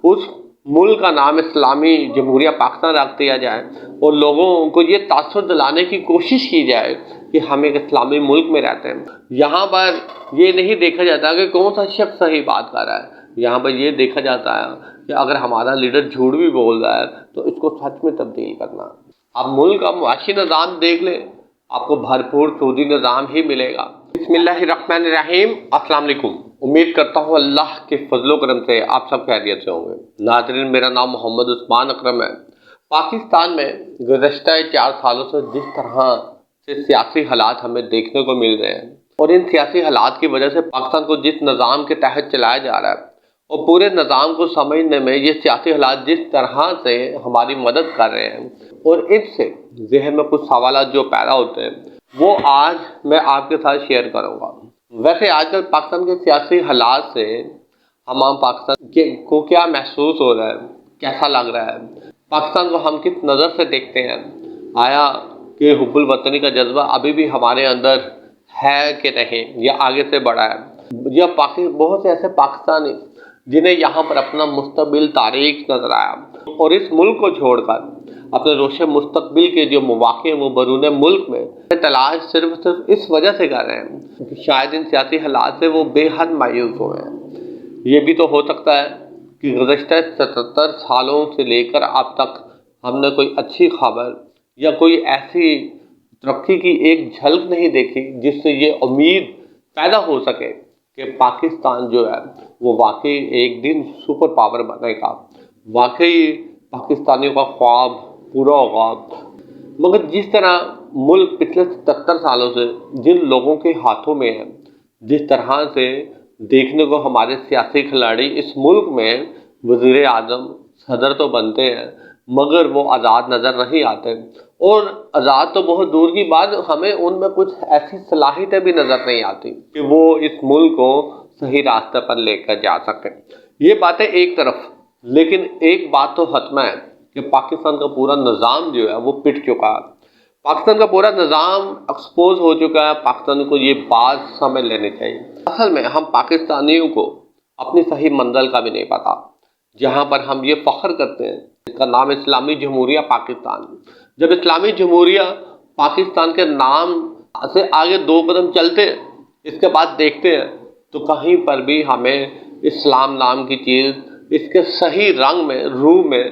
उस मुल्क का नाम इस्लामी जमहूरिया पाकिस्तान रख दिया जाए और लोगों को ये तासुर दिलाने की कोशिश की जाए कि हम एक इस्लामी मुल्क में रहते हैं। यहाँ पर ये नहीं देखा जाता कि कौन सा शख्स सही बात कर रहा है, यहाँ पर ये देखा जाता है कि अगर हमारा लीडर झूठ भी बोल रहा है तो इसको सच में तब्दील करना। आप मुल्क का मुआशी निज़ाम देख लें, आपको भरपूर सूदी निज़ाम ही मिलेगा। बिस्मिल्लाहिर्रहमानिर्रहीम, अस्सलाम वालेकुम। उम्मीद करता हूँ अल्लाह के फजलो करम से आप सब खैरियत से होंगे। नाज़रीन, मेरा नाम मोहम्मद उस्मान अकरम है। पाकिस्तान में गुज़श्ता 4 सालों से जिस तरह से सियासी हालात हमें देखने को मिल रहे हैं और इन सियासी हालात की वजह से पाकिस्तान को जिस निज़ाम के तहत चलाया जा रहा है और पूरे निज़ाम को समझने में ये सियासी हालात जिस तरह से हमारी मदद कर रहे हैं और इससे जहन में कुछ सवाल जो पैदा होते हैं वो आज मैं आपके साथ शेयर करूँगा। वैसे आजकल पाकिस्तान के सियासी हालात से हम पाकिस्तान को क्या महसूस हो रहा है, कैसा लग रहा है, पाकिस्तान को हम किस नज़र से देखते हैं, आया कि हुब्बुल वतनी का जज्बा अभी भी हमारे अंदर है कि नहीं या आगे से बढ़ा है, या बहुत से ऐसे पाकिस्तानी जिन्हें यहाँ पर अपना मुस्तकबिल तारीख नजर आया और इस मुल्क को छोड़कर अपने रोशन मुस्तकबिल के जो मौक़े हैं वो बैरून मुल्क में तलाश सिर्फ इस वजह से कर रहे हैं कि शायद इन सियासी हालात से वो बेहद मायूस हुए हैं। ये भी तो हो सकता है कि गुज़श्ता 77 सालों से लेकर अब तक हमने कोई अच्छी खबर या कोई ऐसी तरक्की की एक झलक नहीं देखी जिससे ये उम्मीद पैदा हो सके कि पाकिस्तान जो है वो वाकई एक दिन सुपर पावर बनेगा, वाकई पाकिस्तानियों का ख्वाब पूरा होगा। मगर जिस तरह मुल्क पिछले 77 सालों से जिन लोगों के हाथों में है, जिस तरह से देखने को हमारे सियासी खिलाड़ी इस मुल्क में वज़ीर आज़म सदर तो बनते हैं मगर वो आज़ाद नज़र नहीं आते, और आज़ाद तो बहुत दूर की बात, हमें उनमें कुछ ऐसी सलाहियतें भी नज़र नहीं आती कि वो इस मुल्क को सही रास्ते पर लेकर जा सकें। ये बातें एक तरफ, लेकिन एक बात तो हतमा है कि पाकिस्तान का पूरा निज़ाम जो है वो पिट चुका है, पाकिस्तान का पूरा निज़ाम एक्सपोज हो चुका है। पाकिस्तान को ये बात समझ लेनी चाहिए। असल में हम पाकिस्तानियों को अपनी सही मंजिल का भी नहीं पता, जहाँ पर हम ये फ़ख्र करते हैं इसका नाम इस्लामी जमहूरिया पाकिस्तान। जब इस्लामी जमहूरिया पाकिस्तान के नाम से आगे 2 कदम चलते हैं, इसके बाद देखते हैं तो कहीं पर भी हमें इस्लाम नाम की चीज़ इसके सही रंग में, रूह में,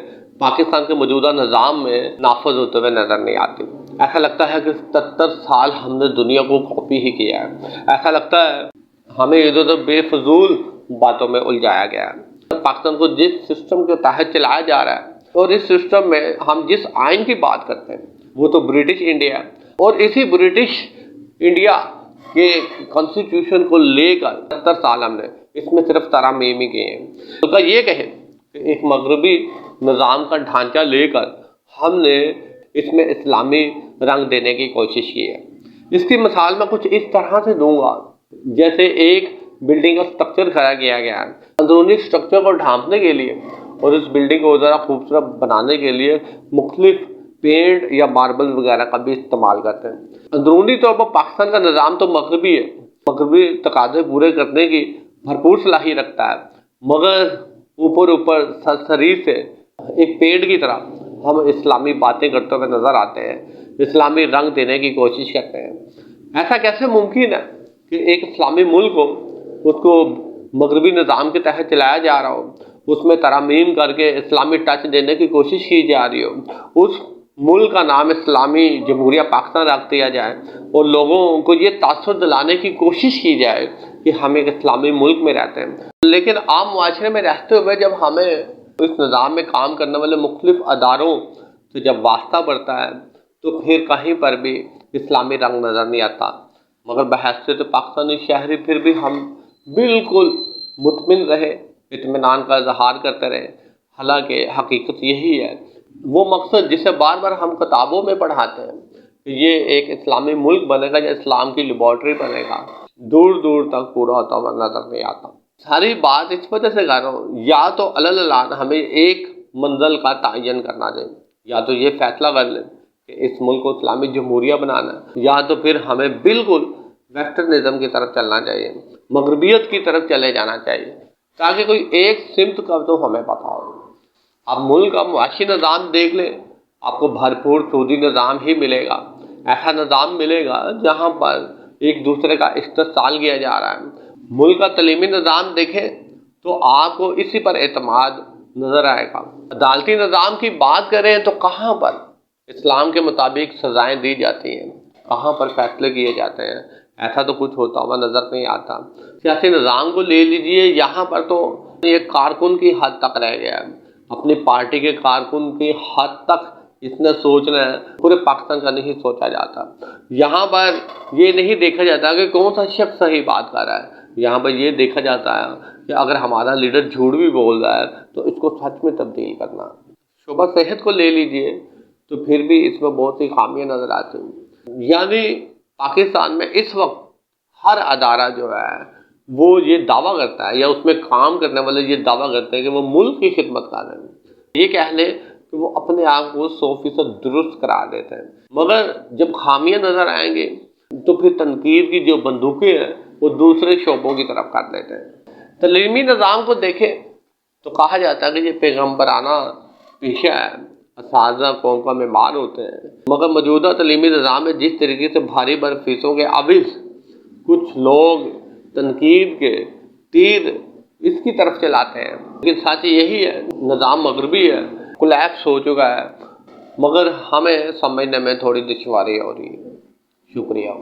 पाकिस्तान के मौजूदा निज़ाम में नाफज होते हुए नज़र नहीं आती। ऐसा लगता है कि 77 साल हमने दुनिया को कॉपी ही किया है। ऐसा लगता है हमें इधर उधर बेफजूल बातों में उलझाया गया है। पाकिस्तान को जिस सिस्टम के तहत चलाया जा रहा है और इस सिस्टम में हम जिस आइन की बात करते हैं वो तो ब्रिटिश इंडिया है, और इसी ब्रिटिश इंडिया के कॉन्स्टिट्यूशन को लेकर 70 साल हमने इसमें सिर्फ तरामीम ही किए हैं। तो ये कहें कि एक मगरबी निज़ाम का ढांचा लेकर हमने इसमें इस्लामी रंग देने की कोशिश की है। इसकी मिसाल मैं कुछ इस तरह से दूंगा, जैसे एक बिल्डिंग का स्ट्रक्चर खड़ा किया गया है, अंदरूनी स्ट्रक्चर को ढांपने के लिए और इस बिल्डिंग को ज़रा खूबसूरत बनाने के लिए मुख्तलिफ पेंट या मार्बल वगैरह का भी इस्तेमाल करते हैं। अंदरूनी तौर पर पाकिस्तान का निज़ाम तो मगरबी है, मगरबी तकाज़े पूरे करने की भरपूर सलाहियत रखता है, मगर ऊपर ऊपर सरसरी से एक पेड़ की तरह हम इस्लामी बातें करते हुए नज़र आते हैं, इस्लामी रंग देने की कोशिश करते हैं। ऐसा कैसे मुमकिन है कि एक इस्लामी मुल्क हो, उसको मगरबी निज़ाम के तहत चलाया जा रहा हो, उसमें तरामीम करके इस्लामी टच देने की कोशिश की जा रही हो, उस मुल्क का नाम इस्लामी जमहूरिया पाकिस्तान रख दिया जाए और लोगों को ये तासुर दिलाने की कोशिश की जाए कि हम एक इस्लामी मुल्क में रहते हैं। लेकिन आम मुआशरे में रहते हुए जब हमें इस निज़ाम में काम करने वाले मुख्तलिफ अदारों से जब वास्ता पड़ता है तो फिर कहीं पर भी इस्लामी रंग नज़र नहीं आता। मगर बहैसियत पाकिस्तानी शहरी फिर भी हम बिल्कुल मुतमिन रहे, इत्मीनान का इजहार करते रहे। हालांकि हकीकत यही है, वो मकसद जिसे बार बार हम किताबों में पढ़ाते हैं कि ये एक इस्लामी मुल्क बनेगा या इस्लाम की लेबॉर्ट्री बनेगा, दूर दूर तक पूरा होता हुआ नजर नहीं आता। सारी बात इस वजह से कर रहा हूँ, या तो अलग हमें एक मंजिल का तयन करना चाहिए, या तो ये फैसला कर लें कि इस मुल्क को इस्लामी जमहूरिया बनाना है, या तो फिर हमें बिल्कुल वेस्टर्निज्म की तरफ चलना चाहिए, मगरबियत की तरफ चले जाना चाहिए। ताकि कोई एक सिमत का तो हमें पता हो। आप मुल्क का मुआशी निज़ाम देख लें, आपको भरपूर सूदी निज़ाम ही मिलेगा। ऐसा निज़ाम मिलेगा जहाँ पर एक दूसरे का इस्तेहसाल किया जा रहा है। मुल्क का तलीमी निज़ाम देखें तो आपको इसी पर एतमाद नज़र आएगा। अदालती निज़ाम की बात करें तो कहाँ पर इस्लाम के मुताबिक सज़ाएँ दी जाती हैं, कहाँ पर फैसले किए जाते हैं, ऐसा तो कुछ होता हुआ नज़र नहीं आता। सियासी निज़ाम को ले लीजिए, यहाँ पर तो ये कारकुन की हद तक रह गया है। अपनी पार्टी के कारकुन की हद तक इतना सोचना है, पूरे पाकिस्तान का नहीं सोचा जाता। यहाँ पर ये नहीं देखा जाता कि कौन सा शख्स सही बात कर रहा है। यहाँ पर ये देखा जाता है कि अगर हमारा लीडर झूठ भी बोल रहा है तो इसको सच में तब्दील करना। शोबा सेहत को ले लीजिए तो फिर भी इसमें बहुत सी खामियां नज़र आती हैं। यानी पाकिस्तान में इस वक्त हर अदारा जो है वो ये दावा करता है या उसमें काम करने वाले ये दावा करते हैं कि वो मुल्क की खिदमत कर रहे हैं। ये कह लें कि वो अपने आप को 100% दुरुस्त करा देते हैं, मगर जब खामियां नज़र आएंगे तो फिर तनकीद की जो बंदूकें हैं वो दूसरे शोबों की तरफ कर देते हैं। तलीमी निज़ाम को देखें तो कहा जाता है कि ये पैगम्बराना पेशा है, असातिज़ा कौम का मेहमान होते हैं, मगर मौजूदा तलीमी निज़ाम में जिस तरीके से भारी बर्फीसों के अबिस कुछ लोग तनकीद के तीर इसकी तरफ चलाते हैं, लेकिन सच यही है निज़ाम मगरबी है, कोलैप्स हो चुका है, मगर हमें समझने में थोड़ी दुश्वारी हो रही है। शुक्रिया।